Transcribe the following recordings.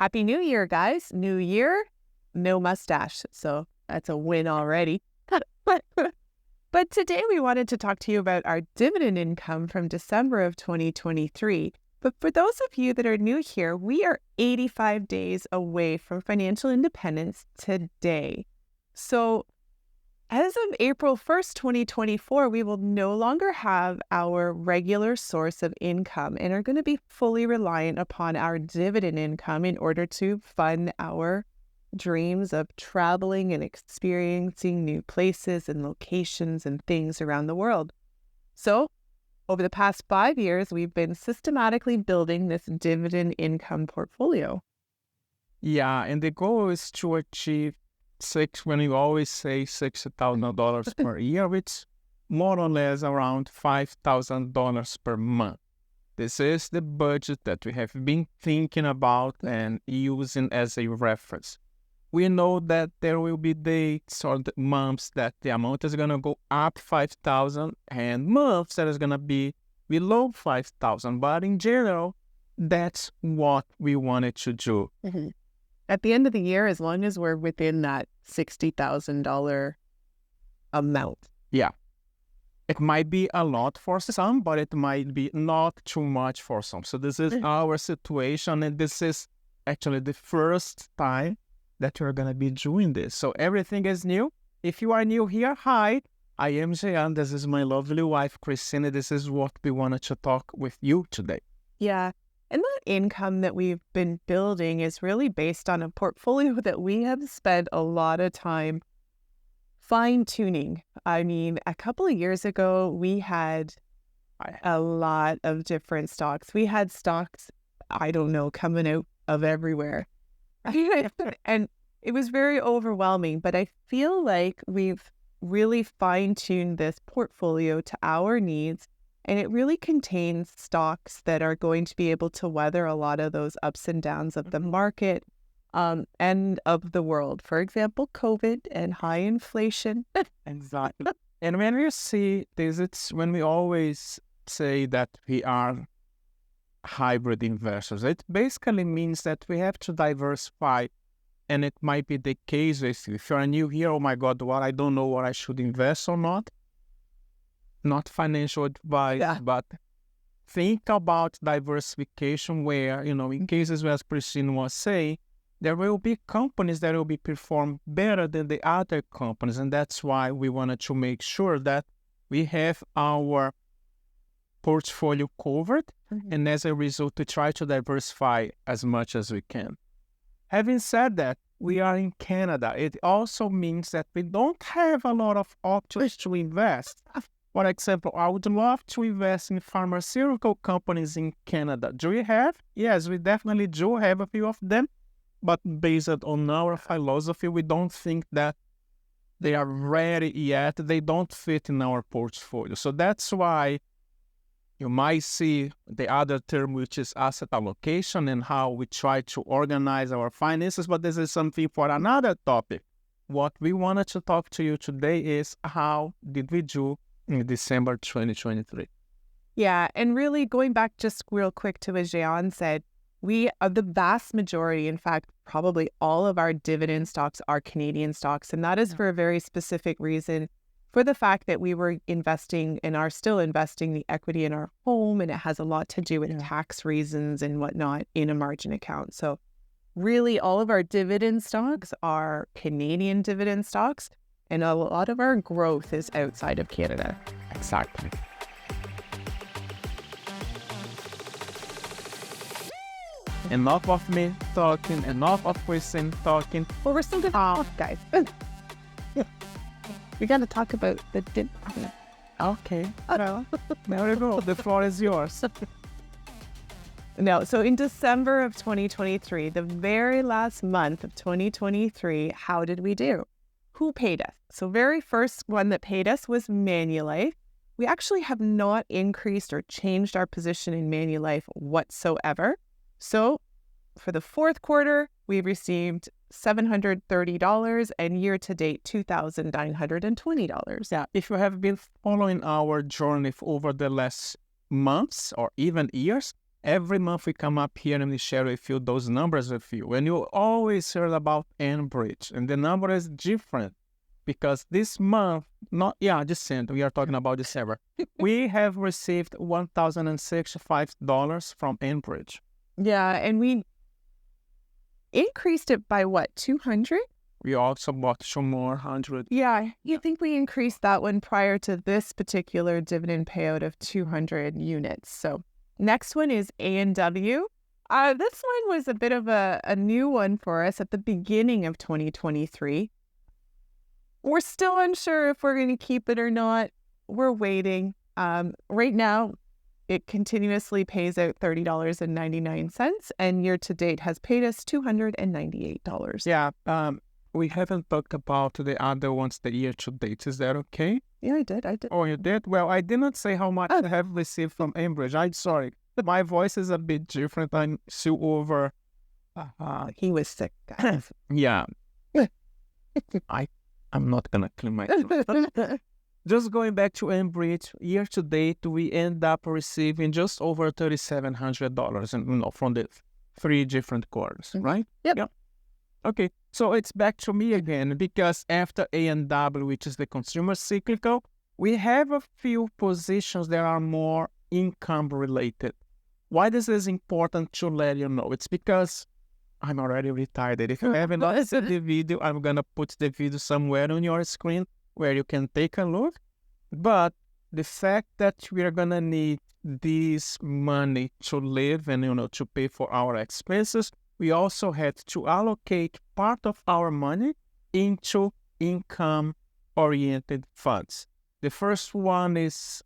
Happy New Year, guys. New year, no mustache. So that's a win already. But today we wanted to talk to you about our dividend income from December of 2023. But for those of you that are new here, we are 85 days away from financial independence today. So as of April 1st, 2024, we will no longer have our regular source of income and are going to be fully reliant upon our dividend income in order to fund our dreams of traveling and experiencing new places and locations and things around the world. So over the past 5 years, we've been systematically building this dividend income portfolio. Yeah, and the goal is to achieve when you always say $60,000 per year, which more or less around $5,000 per month. This is the budget that we have been thinking about and using as a reference. We know that there will be dates or the months that the amount is going to go up 5,000 and months that is going to be below 5,000. But in general, that's what we wanted to do. Mm-hmm. At the end of the year, as long as we're within that $60,000 amount. Yeah. It might be a lot for some, but it might be not too much for some. So this is our situation, and this is actually the first time that we're going to be doing this. So everything is new. If you are new here, hi, I am Jean. This is my lovely wife, Christina. This is what we wanted to talk with you today. Yeah. And that income that we've been building is really based on a portfolio that we have spent a lot of time fine-tuning. I mean, a couple of years ago, we had a lot of different stocks. We had stocks, I don't know, coming out of everywhere. And it was very overwhelming, but I feel like we've really fine-tuned this portfolio to our needs. And it really contains stocks that are going to be able to weather a lot of those ups and downs of the market and of the world. For example, COVID and high inflation. Exactly. And when we see this, it's when we always say that we are hybrid investors. It basically means that we have to diversify. And it might be the case with you. If you're new here, oh my God, I don't know what I should invest or not. Not financial advice, but think about diversification where, in cases where, as Christine was saying, there will be companies that will be perform better than the other companies. And that's why we wanted to make sure that we have our portfolio covered. Mm-hmm. And as a result, to try to diversify as much as we can. Having said that, we are in Canada. It also means that we don't have a lot of options to invest. For example, I would love to invest in pharmaceutical companies in Canada. Do you have? Yes, we definitely do have a few of them. But based on our philosophy, we don't think that they are ready yet. They don't fit in our portfolio. So that's why you might see the other term, which is asset allocation and how we try to organize our finances. But this is something for another topic. What we wanted to talk to you today is how did we do in December 2023. Yeah, and really going back just real quick to what Jean said, we are the vast majority, in fact, probably all of our dividend stocks are Canadian stocks. And that is for a very specific reason, for the fact that we were investing and are still investing the equity in our home. And it has a lot to do with tax reasons and whatnot in a margin account. So really all of our dividend stocks are Canadian dividend stocks. And a lot of our growth is outside of Canada. Exactly. Enough of me talking, enough of Christine talking. Well, we're still going to talk, guys. We got to talk about the dividend. Okay. Well, there we go. The floor is yours. No, so in December of 2023, the very last month of 2023, how did we do? Who paid us? So very first one that paid us was Manulife. We actually have not increased or changed our position in Manulife whatsoever. So for the fourth quarter, we received $730 and year-to-date $2,920. Yeah, if you have been following our journey over the last months or even years, Every month we come up here and we share with you those numbers with you. And you always heard about Enbridge, and the number is different because this month, December, we are talking about December, we have received $1,065 from Enbridge. Yeah, and we increased it by what, 200? We also bought some more 100. Yeah, you think we increased that one prior to this particular dividend payout of 200 units. So next one is A&W. This one was a bit of a new one for us at the beginning of 2023. We're still unsure if we're going to keep it or not. We're waiting. Right now, it continuously pays out $30.99, and year to date has paid us $298. Yeah, we haven't talked about the other ones, the year to date. Is that okay? Yeah, I did. Oh, you did? Well, I did not say how much I have received from Enbridge. I'm sorry. My voice is a bit different. I'm still over. He was sick, guys. Yeah. I'm not going to clean my throat. Just going back to Enbridge, year to date, we end up receiving just over $3,700 and from the 3 different quarters, right? Yep. Okay, so it's back to me again because after A&W, which is the consumer cyclical, we have a few positions that are more income related. Why this is important to let you know? It's because I'm already retired. If you haven't seen the video, I'm going to put the video somewhere on your screen where you can take a look. But the fact that we are going to need this money to live and, to pay for our expenses, we also had to allocate part of our money into income-oriented funds. The first one is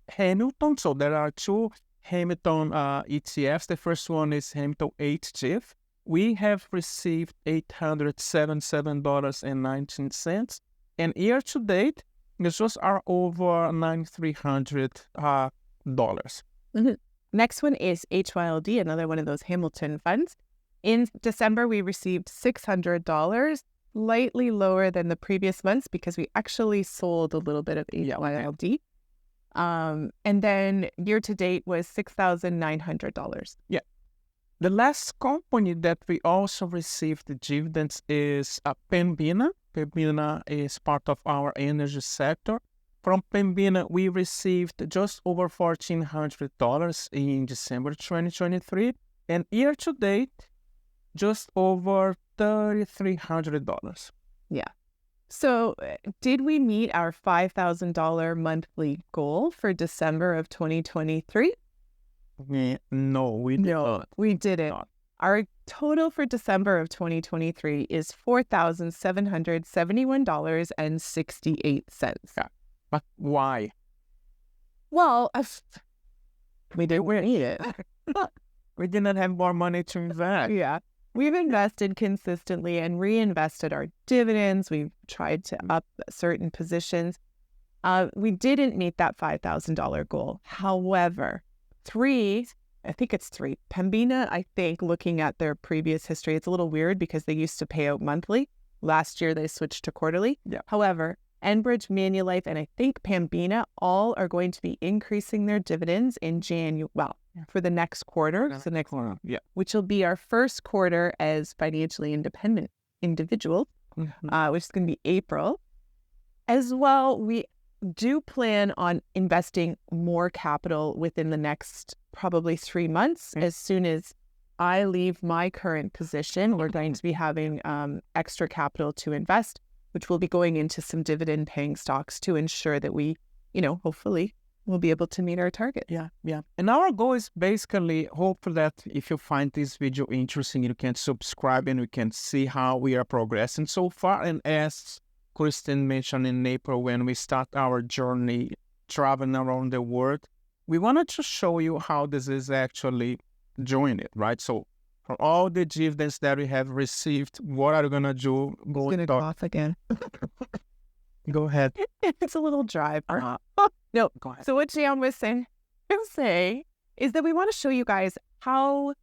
Hamilton. So there are 2 Hamilton ETFs. The first one is Hamilton HGF. We have received $877.19. And year to date, this was our over $9,300. Mm-hmm. Next one is HYLD, another one of those Hamilton funds. In December, we received $600, slightly lower than the previous months because we actually sold a little bit of HYLD. And then year to date was $6,900. Yeah. The last company that we also received the dividends is Pembina. Pembina is part of our energy sector. From Pembina, we received just over $1,400 in December 2023, and year to date, just over $3,300. Yeah. So did we meet our $5,000 monthly goal for December of 2023? No, we did not. We didn't. Our total for December of 2023 is $4,771.68. Yeah. But why? Well, we didn't need it. We did not have more money to invest. Yeah. We've invested consistently and reinvested our dividends. We've tried to up certain positions. We didn't meet that $5,000 goal. However, Pembina, I think, looking at their previous history, it's a little weird because they used to pay out monthly. Last year, they switched to quarterly. Yeah. However, Enbridge, Manulife, and I think Pembina all are going to be increasing their dividends in for the next quarter, which will be our first quarter as financially independent individuals, which is going to be April. As well, we do plan on investing more capital within the next probably 3 months. As soon as I leave my current position, we're going to be having extra capital to invest, which will be going into some dividend-paying stocks to ensure that we, hopefully we'll be able to meet our target. Yeah. And our goal is basically, hopefully that if you find this video interesting, you can subscribe and we can see how we are progressing so far. And as Kristen mentioned in April, when we start our journey traveling around the world, we wanted to show you how this is actually doing it, right? So for all the dividends that we have received, what are we going to do? I'm going to cough again. Go ahead. It's a little dry. No, go ahead. So what Gian was saying is that we want to show you guys how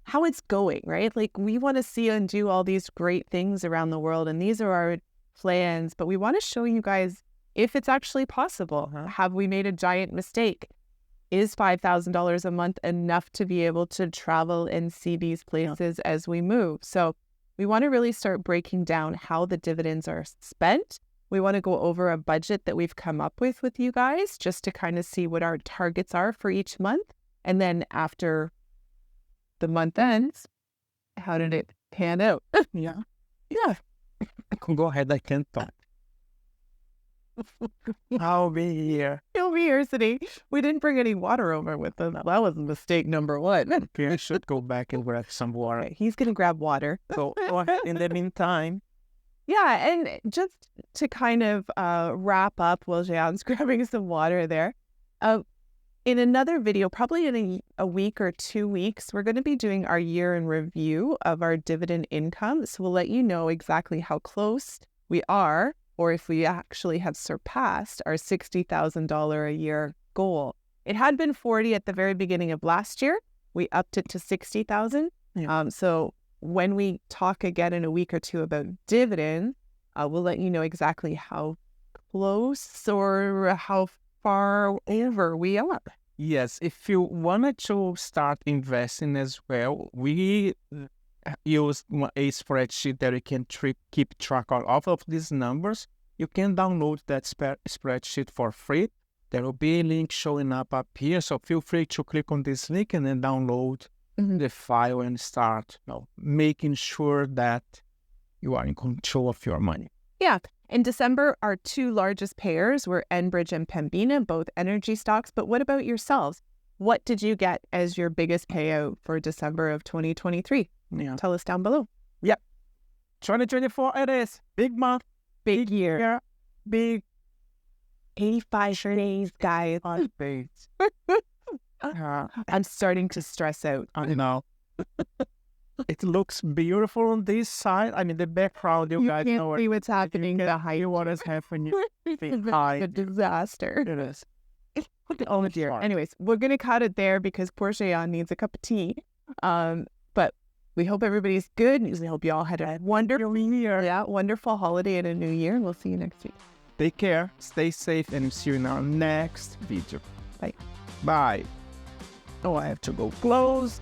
it's going, right? Like, we want to see and do all these great things around the world, and these are our plans, but we want to show you guys if it's actually possible. Have we made a giant mistake? Is $5,000 a month enough to be able to travel and see these places as we move? So we want to really start breaking down how the dividends are spent. We want to go over a budget that we've come up with you guys, just to kind of see what our targets are for each month. And then after the month ends, how did it pan out? Yeah. Yeah. Go ahead, I can talk. I'll be here. You'll be here, City. We didn't bring any water over with us. That was mistake number one. Okay, I should go back and grab some water. Okay, he's going to grab water. So in the meantime, Yeah, and just to kind of wrap up while Jean's grabbing some water there, in another video, probably in a week or 2 weeks, we're going to be doing our year in review of our dividend income. So we'll let you know exactly how close we are, or if we actually have surpassed our $60,000 a year goal. It had been 40 at the very beginning of last year. We upped it to 60,000. Yeah. So when we talk again in a week or two about dividend, we'll let you know exactly how close or how far over we are. yes, if you wanted to start investing as well, we use a spreadsheet that you can keep track of all of these numbers. You can download that spreadsheet for free. There will be a link showing up here, so feel free to click on this link and then download the file and start making sure that you are in control of your money. Yeah. In December, our two largest payers were Enbridge and Pembina, both energy stocks. But what about yourselves? What did you get as your biggest payout for December of 2023? Yeah. Tell us down below. 2024 it is. Big month. Big year. Yeah. Big 85 days, guys. days. I'm starting to stress out. I know. It looks beautiful on this side. I mean, the background, you guys can't know see what's happening behind what is happening. It's behind. a disaster. It is. Oh dear. Anyways, we're going to cut it there because poor Jean needs a cup of tea. But we hope everybody's good. We hope you all had a wonderful year. Yeah, wonderful holiday and a new year. We'll see you next week. Take care, stay safe, and see you in our next video. Bye. Bye. Oh, I have to go close.